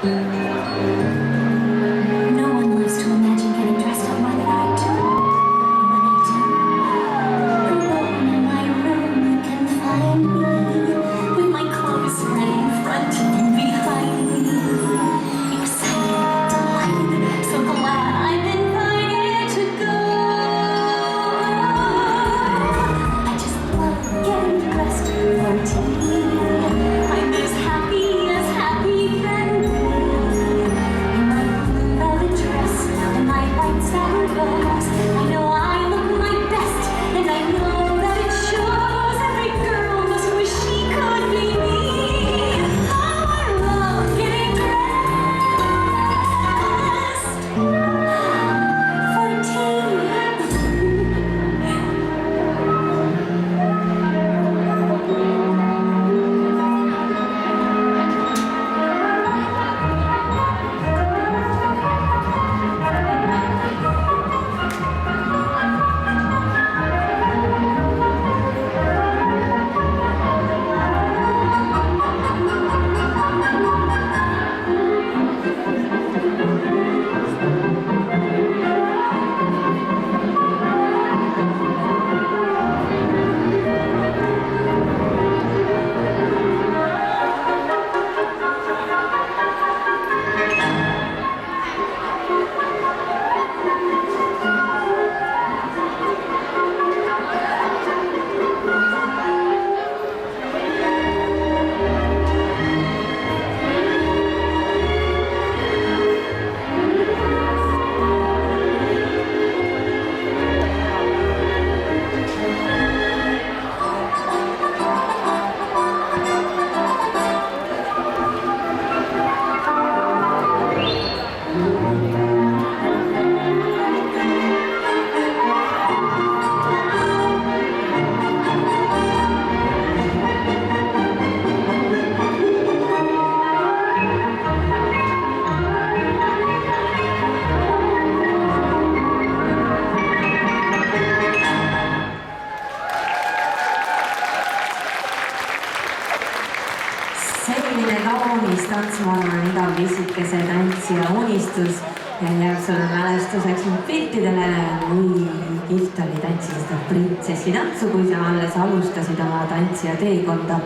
No one loves to imagine getting dressed up like I do. And when I do, alone in my room, you can find me with my clothes spread in front and behind me. Excited, delighted, so glad I'm invited to go. I just love getting dressed for tea. I'm as happy can be. In my blue velvet dress and my white satin bows, I know I look my best, and I know that it shows. Every girl must wish she could be me. Oh, I love getting dressed for tea. Selline kaunis tants, ma arvan, iga pisikese tantsija unistus jääb sulle mälestuseks nüüd piltidele, kui kihvt oli tantsida printsessi tantsu, kui sa alles alustasid oma tantsija teekonda.